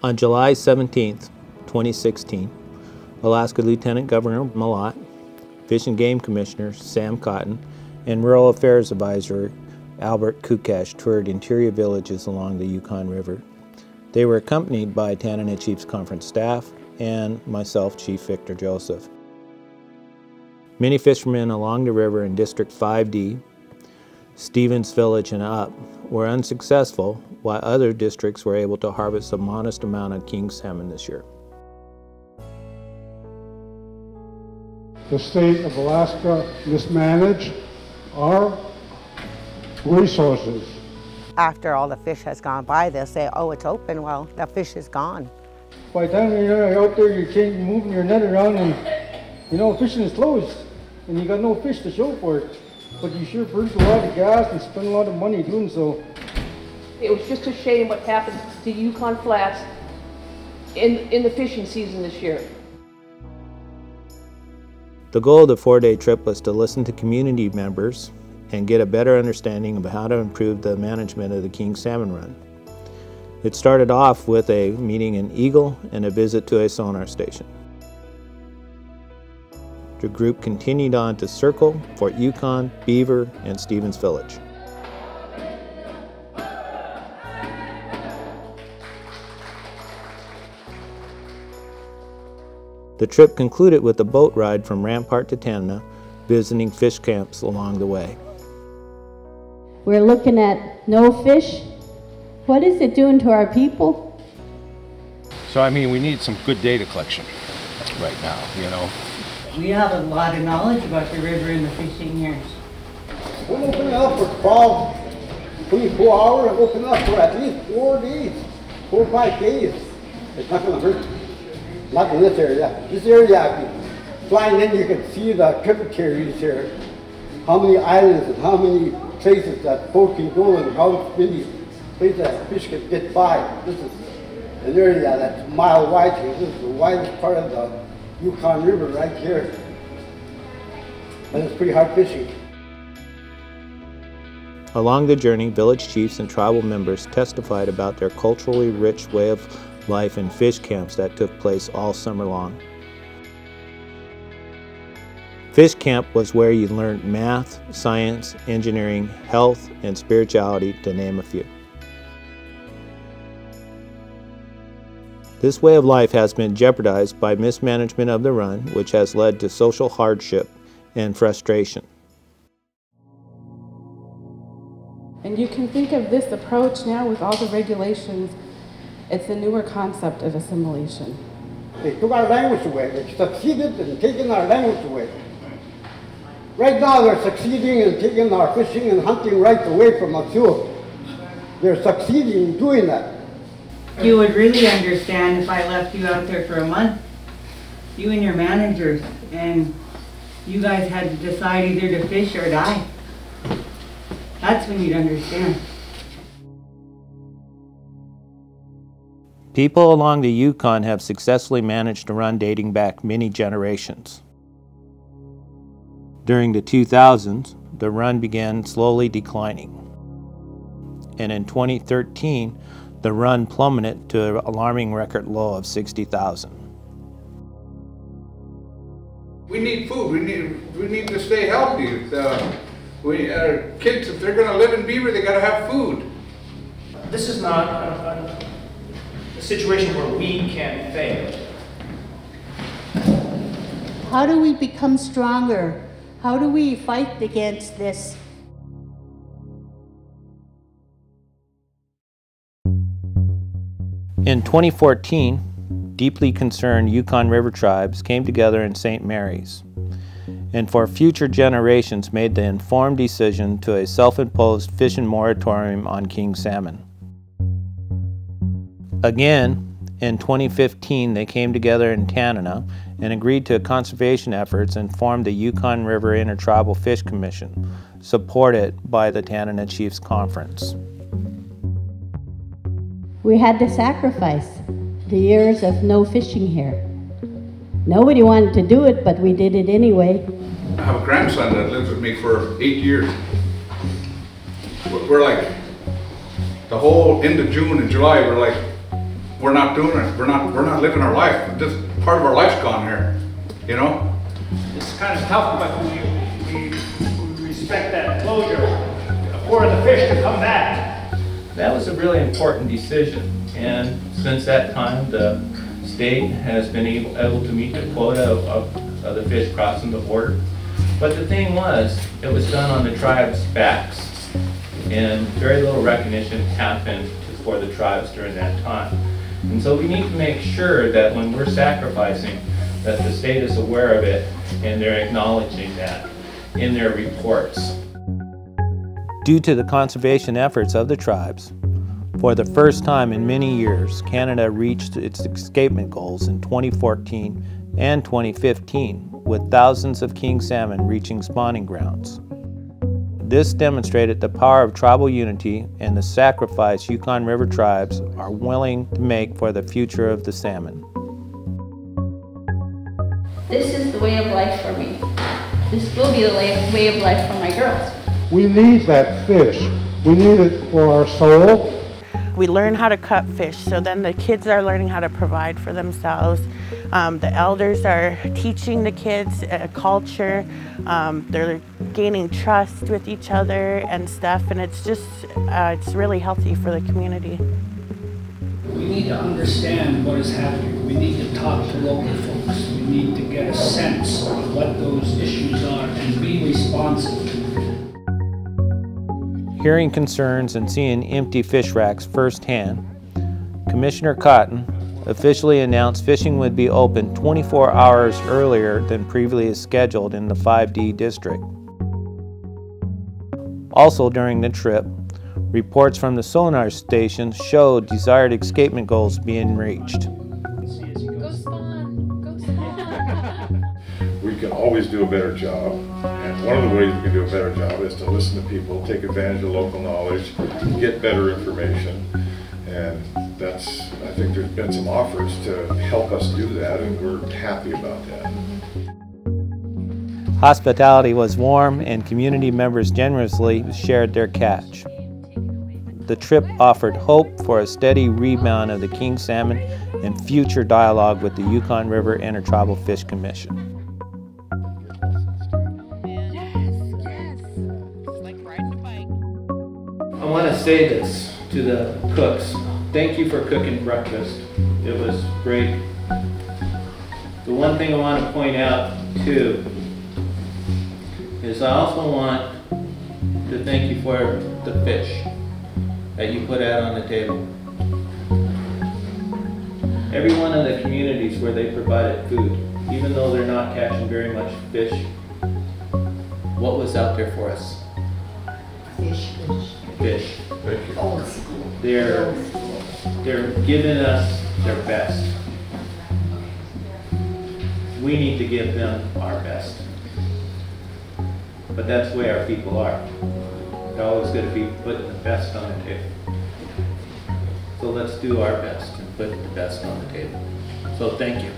On July 17, 2016, Alaska Lt.Governor Malott, Fish and Game Commissioner Sam Cotton, and Rural Affairs Advisor Albert Kukash toured interior villages along the Yukon River. They were accompanied by Tanana Chiefs Conference staff and myself, Chief Victor Joseph. Many fishermen along the river in District 5D, Stevens Village and up, were unsuccessful, while other districts were able to harvest a modest amount of king salmon this year. The state of Alaska mismanaged our resources. After all the fish has gone by, they'll say, oh, it's open. Well, that fish is gone. By the time you're out there, you can't be moving your net around and, fishing is closed. And you got no fish to show for it. But you sure burnt a lot of gas and spent a lot of money doing so. It was just a shame what happened to Yukon Flats in the fishing season this year. The goal of the 4-day trip was to listen to community members and get a better understanding of how to improve the management of the king salmon run. It started off with a meeting in Eagle and a visit to a sonar station. The group continued on to Circle, Fort Yukon, Beaver, and Stevens Village. The trip concluded with a boat ride from Rampart to Tanana, visiting fish camps along the way. We're looking at no fish. What is it doing to our people? So, we need some good data collection right now, We have a lot of knowledge about the river and the fishing here. We'll open it up for 24 hours and open up for at least 4 days, 4 or 5 days. It's not going to hurt. Not in this area. This area, flying in, you can see the tributaries here. How many islands and how many places that boat can go and how many places that fish can get by. This is an area that's a mile wide here. This is the widest part of the Yukon River right here. And it's pretty hard fishing. Along the journey, village chiefs and tribal members testified about their culturally rich way of life in fish camps that took place all summer long. Fish camp was where you learned math, science, engineering, health, and spirituality, to name a few. This way of life has been jeopardized by mismanagement of the run, which has led to social hardship and frustration. And you can think of this approach now with all the regulations. It's a newer concept of assimilation. They took our language away. They succeeded in taking our language away. Right now they're succeeding in taking our fishing and hunting rights away from us too. They're succeeding in doing that. You would really understand if I left you out there for a month, you and your managers, and you guys had to decide either to fish or die. That's when you'd understand. People along the Yukon have successfully managed to run dating back many generations. During the 2000s, the run began slowly declining. And in 2013, the run plummeted to an alarming record low of 60,000. We need food. We need to stay healthy. Our kids, if they're going to live in Beaver, they got to have food. This is not a situation where we can fail. How do we become stronger? How do we fight against this? In 2014, deeply concerned Yukon River tribes came together in St. Mary's, and for future generations made the informed decision to a self-imposed fishing moratorium on king salmon. Again, in 2015, they came together in Tanana and agreed to conservation efforts and formed the Yukon River Intertribal Fish Commission, supported by the Tanana Chiefs Conference. We had to sacrifice the years of no fishing here. Nobody wanted to do it, but we did it anyway. I have a grandson that lives with me for 8 years. We're like, the whole end of June and July, we're like we're not doing it. We're not living our life. Just part of our life's gone here, you know? It's kind of tough, but we respect that closure for the fish to come back. That was a really important decision, and since that time the state has been able to meet the quota of the fish crossing the border. But the thing was, it was done on the tribe's backs, and very little recognition happened for the tribes during that time. And so we need to make sure that when we're sacrificing, that the state is aware of it and they're acknowledging that in their reports. Due to the conservation efforts of the tribes, for the first time in many years, Canada reached its escapement goals in 2014 and 2015, with thousands of king salmon reaching spawning grounds. This demonstrated the power of tribal unity and the sacrifice Yukon River tribes are willing to make for the future of the salmon. This is the way of life for me. This will be the way of life for my girls. We need that fish. We need it for our soul. We learn how to cut fish, so then the kids are learning how to provide for themselves. The elders are teaching the kids a culture. They're gaining trust with each other and stuff, and it's just, it's really healthy for the community. We need to understand what is happening. We need to talk to local folks. We need to get a sense of what those issues are and be responsive. Hearing concerns and seeing empty fish racks firsthand, Commissioner Cotton officially announced fishing would be open 24 hours earlier than previously scheduled in the 5D district. Also during the trip, reports from the sonar station showed desired escapement goals being reached. Go spawn! Go spawn! We can always do a better job, and one of the ways we can do a better job is to listen to people, take advantage of local knowledge, get better information, and that's, I think there's been some offers to help us do that, and we're happy about that. Hospitality was warm and community members generously shared their catch. The trip offered hope for a steady rebound of the king salmon and future dialogue with the Yukon River Intertribal Fish Commission. I want to say this to the cooks. Thank you for cooking breakfast. It was great. The one thing I want to point out too is I also want to thank you for the fish that you put out on the table. Every one of the communities where they provided food, even though they're not catching very much fish, what was out there for us? Fish. Fish. Thank you. Old school. They're giving us their best. We need to give them our best. But that's the way our people are. They're always going to be putting the best on the table. So let's do our best and put the best on the table. So thank you.